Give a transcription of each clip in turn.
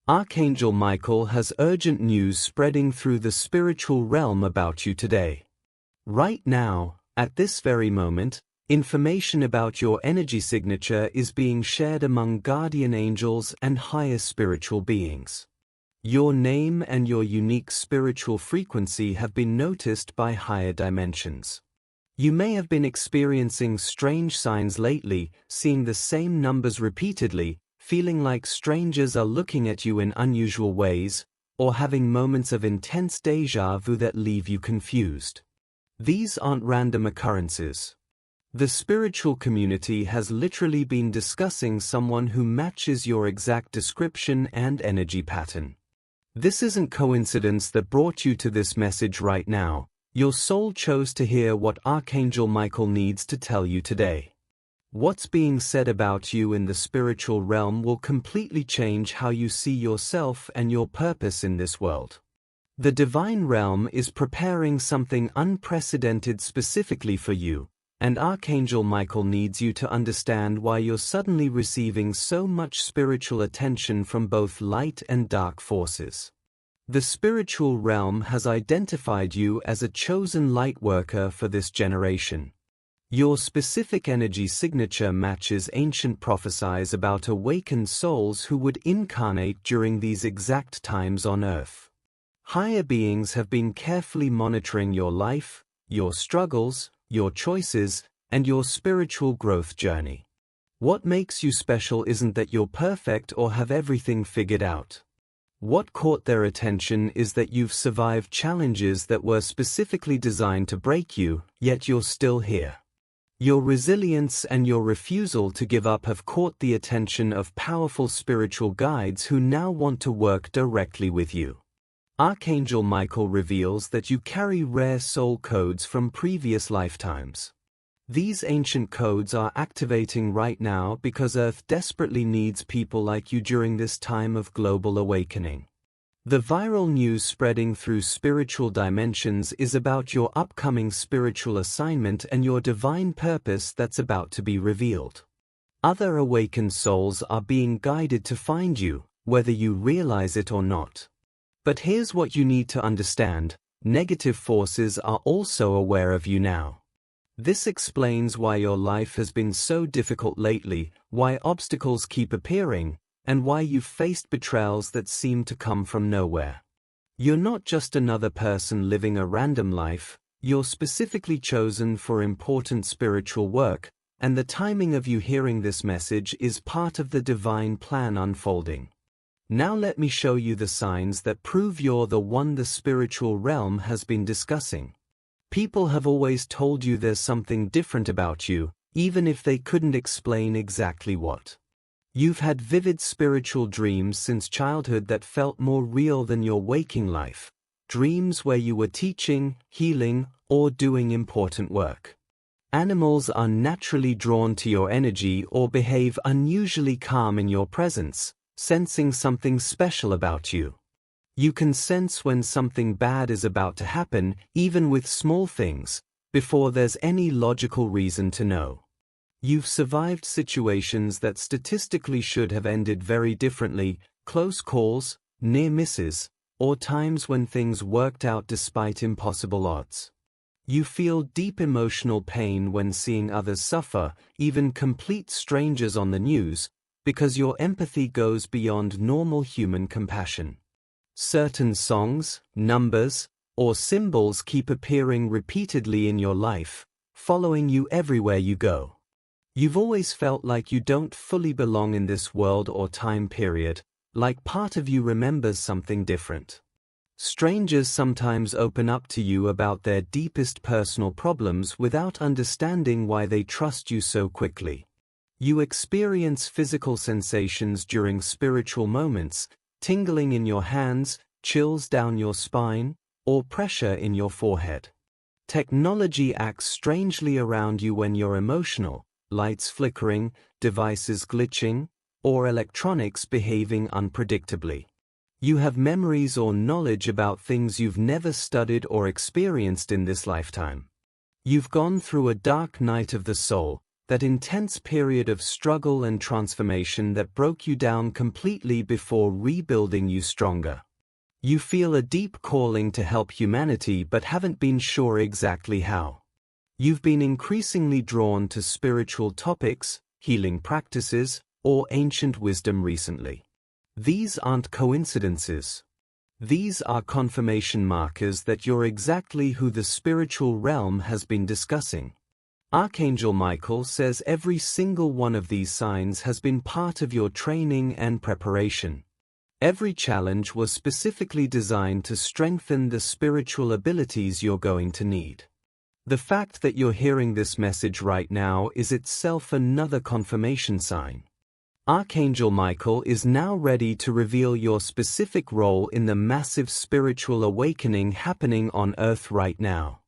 Archangel Michael has urgent news spreading through the spiritual realm about you today. Right now, at this very moment, information about your energy signature is being shared among guardian angels and higher spiritual beings. Your name and your unique spiritual frequency have been noticed by higher dimensions. You may have been experiencing strange signs lately, seeing the same numbers repeatedly, feeling like strangers are looking at you in unusual ways, or having moments of intense déjà vu that leave you confused. These aren't random occurrences. The spiritual community has literally been discussing someone who matches your exact description and energy pattern. This isn't coincidence that brought you to this message right now. Your soul chose to hear what Archangel Michael needs to tell you today. What's being said about you in the spiritual realm will completely change how you see yourself and your purpose in this world. The divine realm is preparing something unprecedented specifically for you, and Archangel Michael needs you to understand why you're suddenly receiving so much spiritual attention from both light and dark forces. The spiritual realm has identified you as a chosen light worker for this generation. Your specific energy signature matches ancient prophecies about awakened souls who would incarnate during these exact times on Earth. Higher beings have been carefully monitoring your life, your struggles, your choices, and your spiritual growth journey. What makes you special isn't that you're perfect or have everything figured out. What caught their attention is that you've survived challenges that were specifically designed to break you, yet you're still here. Your resilience and your refusal to give up have caught the attention of powerful spiritual guides who now want to work directly with you. Archangel Michael reveals that you carry rare soul codes from previous lifetimes. These ancient codes are activating right now because Earth desperately needs people like you during this time of global awakening. The viral news spreading through spiritual dimensions is about your upcoming spiritual assignment and your divine purpose that's about to be revealed. Other awakened souls are being guided to find you, whether you realize it or not. But here's what you need to understand: negative forces are also aware of you now. This explains why your life has been so difficult lately, why obstacles keep appearing, and why you've faced betrayals that seem to come from nowhere. You're not just another person living a random life, you're specifically chosen for important spiritual work, and the timing of you hearing this message is part of the divine plan unfolding. Now let me show you the signs that prove you're the one the spiritual realm has been discussing. People have always told you there's something different about you, even if they couldn't explain exactly what. You've had vivid spiritual dreams since childhood that felt more real than your waking life, dreams where you were teaching, healing, or doing important work. Animals are naturally drawn to your energy or behave unusually calm in your presence, sensing something special about you. You can sense when something bad is about to happen, even with small things, before there's any logical reason to know. You've survived situations that statistically should have ended very differently, close calls, near misses, or times when things worked out despite impossible odds. You feel deep emotional pain when seeing others suffer, even complete strangers on the news, because your empathy goes beyond normal human compassion. Certain songs, numbers, or symbols keep appearing repeatedly in your life, following you everywhere you go. You've always felt like you don't fully belong in this world or time period, like part of you remembers something different. Strangers sometimes open up to you about their deepest personal problems without understanding why they trust you so quickly. You experience physical sensations during spiritual moments, tingling in your hands, chills down your spine, or pressure in your forehead. Technology acts strangely around you when you're emotional, lights flickering, devices glitching, or electronics behaving unpredictably. You have memories or knowledge about things you've never studied or experienced in this lifetime. You've gone through a dark night of the soul, that intense period of struggle and transformation that broke you down completely before rebuilding you stronger. You feel a deep calling to help humanity but haven't been sure exactly how. You've been increasingly drawn to spiritual topics, healing practices, or ancient wisdom recently. These aren't coincidences. These are confirmation markers that you're exactly who the spiritual realm has been discussing. Archangel Michael says every single one of these signs has been part of your training and preparation. Every challenge was specifically designed to strengthen the spiritual abilities you're going to need. The fact that you're hearing this message right now is itself another confirmation sign. Archangel Michael is now ready to reveal your specific role in the massive spiritual awakening happening on Earth right now.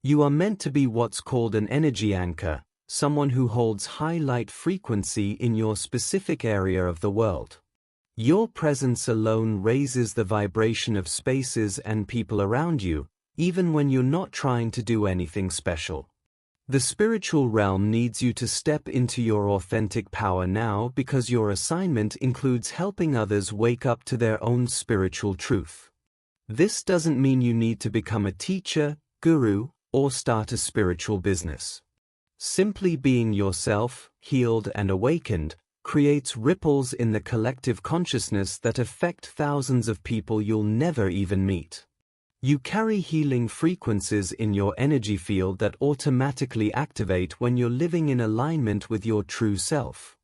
You are meant to be what's called an energy anchor, someone who holds high light frequency in your specific area of the world. Your presence alone raises the vibration of spaces and people around you, even when you're not trying to do anything special. The spiritual realm needs you to step into your authentic power now because your assignment includes helping others wake up to their own spiritual truth. This doesn't mean you need to become a teacher, guru, or start a spiritual business. Simply being yourself, healed and awakened, creates ripples in the collective consciousness that affect thousands of people you'll never even meet. You carry healing frequencies in your energy field that automatically activate when you're living in alignment with your true self.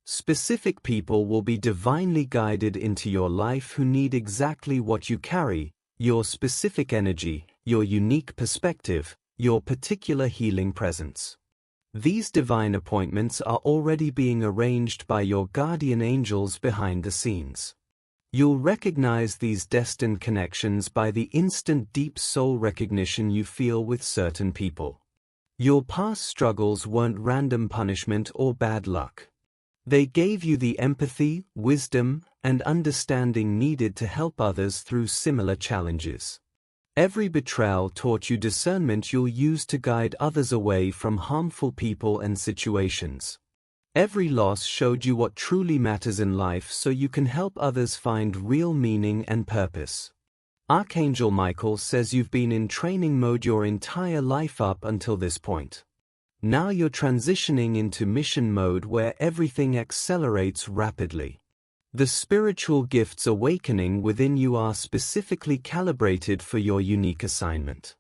Specific people will be divinely guided into your life who need exactly what you carry, your specific energy, your unique perspective, your particular healing presence. These divine appointments are already being arranged by your guardian angels behind the scenes. You'll recognize these destined connections by the instant deep soul recognition you feel with certain people. Your past struggles weren't random punishment or bad luck. They gave you the empathy, wisdom, and understanding needed to help others through similar challenges. Every betrayal taught you discernment you'll use to guide others away from harmful people and situations. Every loss showed you what truly matters in life so you can help others find real meaning and purpose. Archangel Michael says you've been in training mode your entire life up until this point. Now you're transitioning into mission mode where everything accelerates rapidly. The spiritual gifts awakening within you are specifically calibrated for your unique assignment.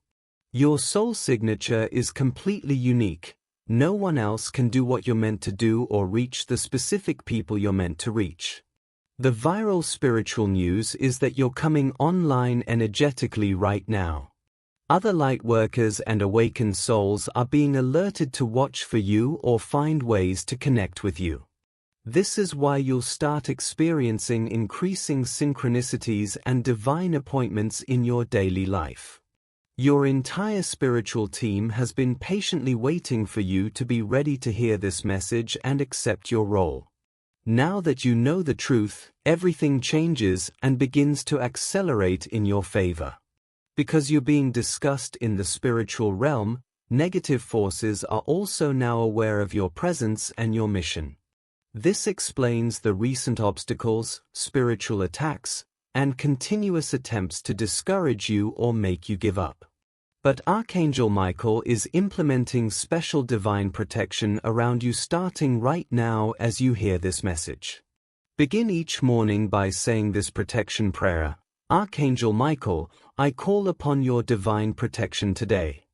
Your soul signature is completely unique. No one else can do what you're meant to do or reach the specific people you're meant to reach. The viral spiritual news is that you're coming online energetically right now. Other light workers and awakened souls are being alerted to watch for you or find ways to connect with you. This is why you'll start experiencing increasing synchronicities and divine appointments in your daily life. Your entire spiritual team has been patiently waiting for you to be ready to hear this message and accept your role. Now that you know the truth, everything changes and begins to accelerate in your favor. Because you're being discussed in the spiritual realm, negative forces are also now aware of your presence and your mission. This explains the recent obstacles, spiritual attacks, and continuous attempts to discourage you or make you give up. But Archangel Michael is implementing special divine protection around you starting right now as you hear this message. Begin each morning by saying this protection prayer: Archangel Michael, I call upon your divine protection today.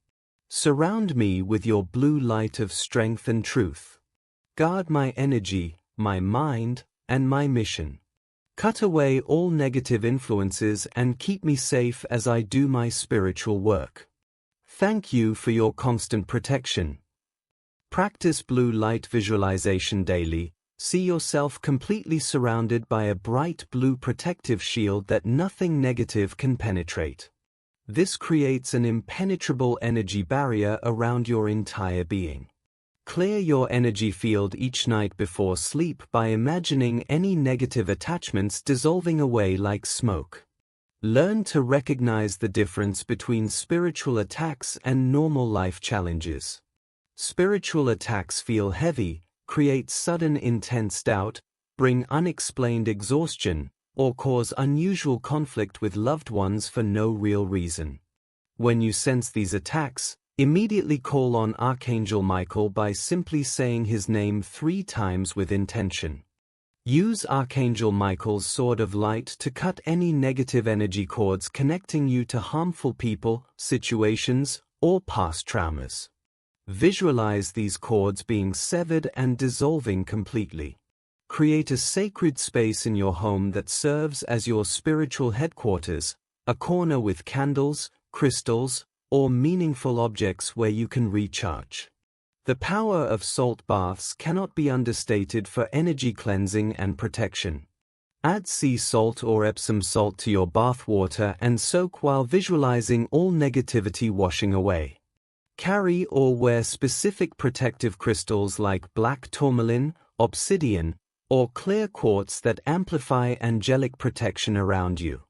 Surround me with your blue light of strength and truth. Guard my energy, my mind, and my mission. Cut away all negative influences and keep me safe as I do my spiritual work. Thank you for your constant protection. Practice blue light visualization daily. See yourself completely surrounded by a bright blue protective shield that nothing negative can penetrate. This creates an impenetrable energy barrier around your entire being. Clear your energy field each night before sleep by imagining any negative attachments dissolving away like smoke. Learn to recognize the difference between spiritual attacks and normal life challenges. Spiritual attacks feel heavy, create sudden intense doubt, bring unexplained exhaustion, or cause unusual conflict with loved ones for no real reason. When you sense these attacks, immediately call on Archangel Michael by simply saying his name 3 times with intention. Use Archangel Michael's sword of light to cut any negative energy cords connecting you to harmful people, situations, or past traumas. Visualize these cords being severed and dissolving completely. Create a sacred space in your home that serves as your spiritual headquarters, a corner with candles, crystals, or meaningful objects where you can recharge. The power of salt baths cannot be understated for energy cleansing and protection. Add sea salt or Epsom salt to your bath water and soak while visualizing all negativity washing away. Carry or wear specific protective crystals like black tourmaline, obsidian, or clear quartz that amplify angelic protection around you.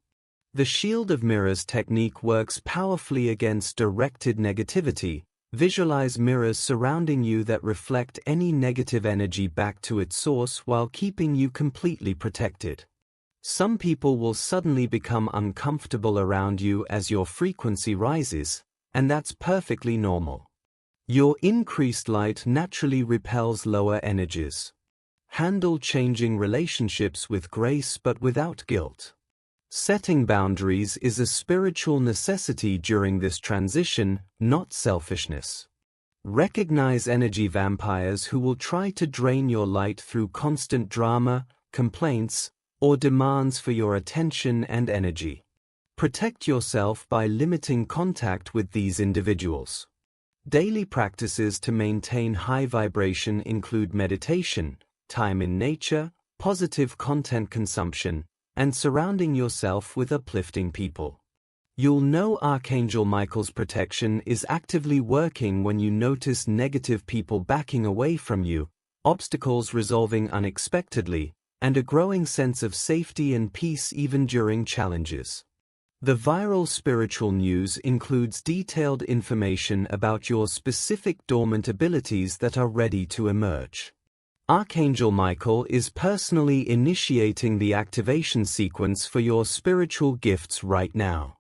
The Shield of Mirrors technique works powerfully against directed negativity. Visualize mirrors surrounding you that reflect any negative energy back to its source while keeping you completely protected. Some people will suddenly become uncomfortable around you as your frequency rises, and that's perfectly normal. Your increased light naturally repels lower energies. Handle changing relationships with grace but without guilt. Setting boundaries is a spiritual necessity during this transition, not selfishness. Recognize energy vampires who will try to drain your light through constant drama, complaints, or demands for your attention and energy. Protect yourself by limiting contact with these individuals. Daily practices to maintain high vibration include meditation, time in nature, positive content consumption, and surrounding yourself with uplifting people. You'll know Archangel Michael's protection is actively working when you notice negative people backing away from you, obstacles resolving unexpectedly, and a growing sense of safety and peace even during challenges. The viral spiritual news includes detailed information about your specific dormant abilities that are ready to emerge. Archangel Michael is personally initiating the activation sequence for your spiritual gifts right now.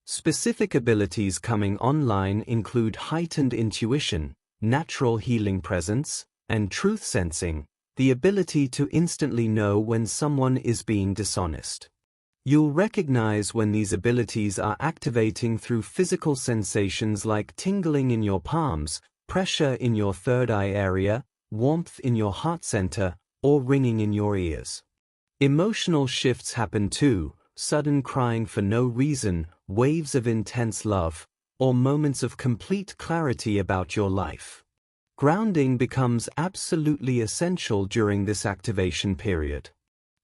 Specific abilities coming online include heightened intuition, natural healing presence, and truth sensing, the ability to instantly know when someone is being dishonest. You'll recognize when these abilities are activating through physical sensations like tingling in your palms, pressure in your third eye area, warmth in your heart center, or ringing in your ears. Emotional shifts happen too, sudden crying for no reason, waves of intense love, or moments of complete clarity about your life. Grounding becomes absolutely essential during this activation period.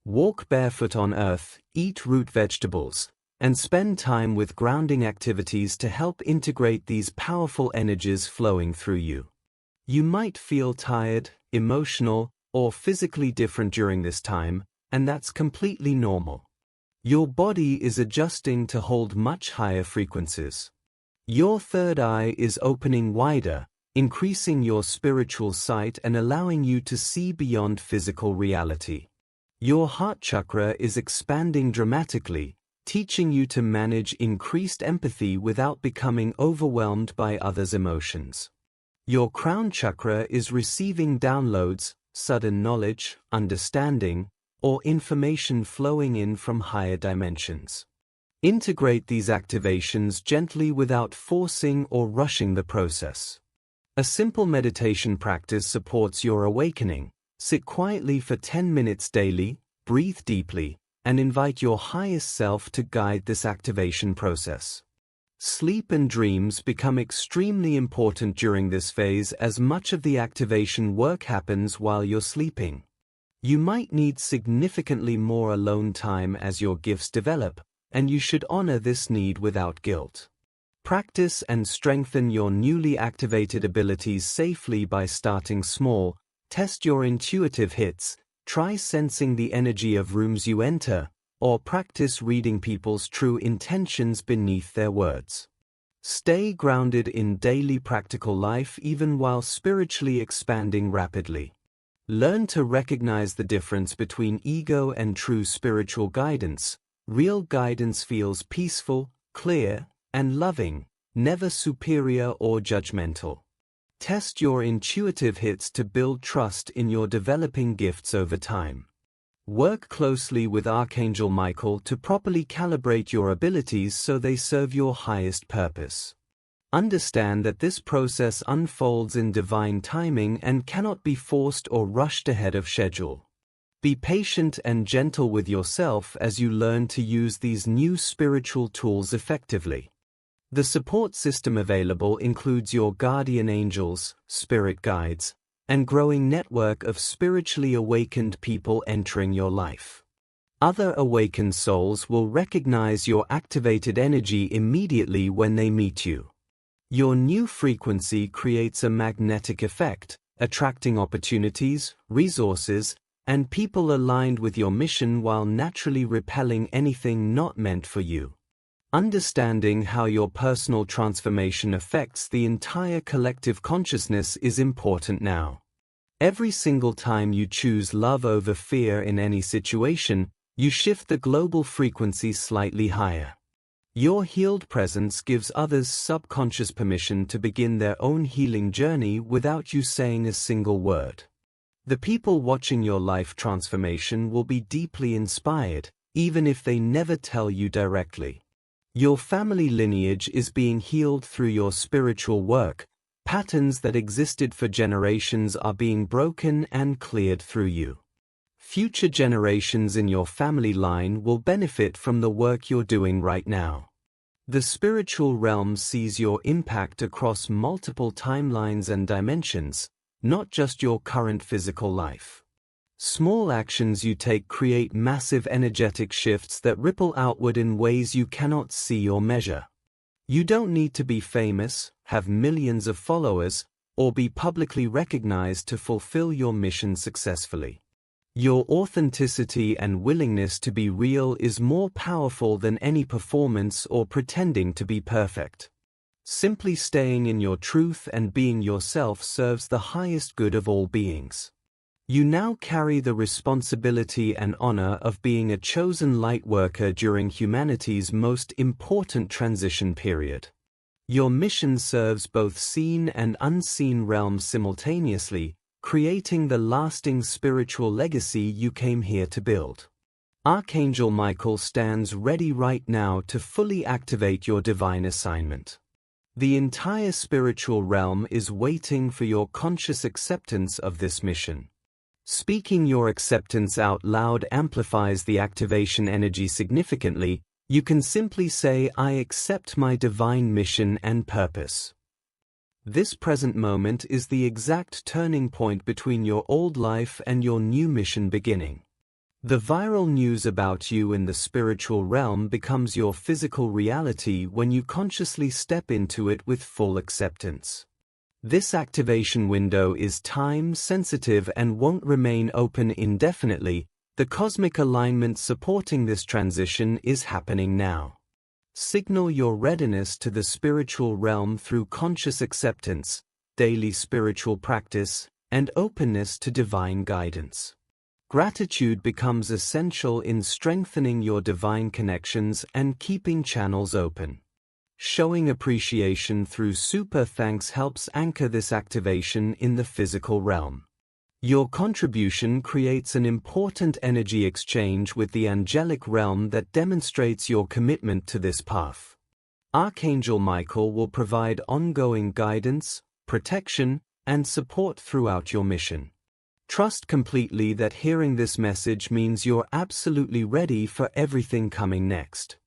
Walk barefoot on earth, eat root vegetables, and spend time with grounding activities to help integrate these powerful energies flowing through you. You might feel tired, emotional, or physically different during this time, and that's completely normal. Your body is adjusting to hold much higher frequencies. Your third eye is opening wider, increasing your spiritual sight and allowing you to see beyond physical reality. Your heart chakra is expanding dramatically, teaching you to manage increased empathy without becoming overwhelmed by others' emotions. Your crown chakra is receiving downloads, sudden knowledge, understanding, or information flowing in from higher dimensions. Integrate these activations gently without forcing or rushing the process. A simple meditation practice supports your awakening. Sit quietly for 10 minutes daily, breathe deeply, and invite your highest self to guide this activation process. Sleep and dreams become extremely important during this phase as much of the activation work happens while you're sleeping. You might need significantly more alone time as your gifts develop, and you should honor this need without guilt. Practice and strengthen your newly activated abilities safely by starting small. Test your intuitive hits, try sensing the energy of rooms you enter, or practice reading people's true intentions beneath their words. Stay grounded in daily practical life even while spiritually expanding rapidly. Learn to recognize the difference between ego and true spiritual guidance. Real guidance feels peaceful, clear, and loving, never superior or judgmental. Test your intuitive hits to build trust in your developing gifts over time. Work closely with Archangel Michael to properly calibrate your abilities so they serve your highest purpose. Understand that this process unfolds in divine timing and cannot be forced or rushed ahead of schedule. Be patient and gentle with yourself as you learn to use these new spiritual tools effectively. The support system available includes your guardian angels, spirit guides, and growing network of spiritually awakened people entering your life. Other awakened souls will recognize your activated energy immediately when they meet you. Your new frequency creates a magnetic effect, attracting opportunities, resources, and people aligned with your mission while naturally repelling anything not meant for you. Understanding how your personal transformation affects the entire collective consciousness is important now. Every single time you choose love over fear in any situation, you shift the global frequency slightly higher. Your healed presence gives others subconscious permission to begin their own healing journey without you saying a single word. The people watching your life transformation will be deeply inspired, even if they never tell you directly. Your family lineage is being healed through your spiritual work. Patterns that existed for generations are being broken and cleared through you. Future generations in your family line will benefit from the work you're doing right now. The spiritual realm sees your impact across multiple timelines and dimensions, not just your current physical life. Small actions you take create massive energetic shifts that ripple outward in ways you cannot see or measure. You don't need to be famous, have millions of followers, or be publicly recognized to fulfill your mission successfully. Your authenticity and willingness to be real is more powerful than any performance or pretending to be perfect. Simply staying in your truth and being yourself serves the highest good of all beings. You now carry the responsibility and honor of being a chosen light worker during humanity's most important transition period. Your mission serves both seen and unseen realms simultaneously, creating the lasting spiritual legacy you came here to build. Archangel Michael stands ready right now to fully activate your divine assignment. The entire spiritual realm is waiting for your conscious acceptance of this mission. Speaking your acceptance out loud amplifies the activation energy significantly. You can simply say, "I accept my divine mission and purpose." This present moment is the exact turning point between your old life and your new mission beginning. The viral news about you in the spiritual realm becomes your physical reality when you consciously step into it with full acceptance. This activation window is time-sensitive and won't remain open indefinitely. The cosmic alignment supporting this transition is happening now. Signal your readiness to the spiritual realm through conscious acceptance, daily spiritual practice, and openness to divine guidance. Gratitude becomes essential in strengthening your divine connections and keeping channels open. Showing appreciation through super thanks helps anchor this activation in the physical realm. Your contribution creates an important energy exchange with the angelic realm that demonstrates your commitment to this path. Archangel Michael will provide ongoing guidance, protection, and support throughout your mission. Trust completely that hearing this message means you're absolutely ready for everything coming next.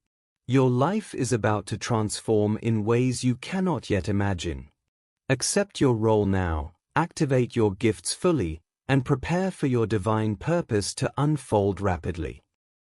Your life is about to transform in ways you cannot yet imagine. Accept your role now, activate your gifts fully, and prepare for your divine purpose to unfold rapidly.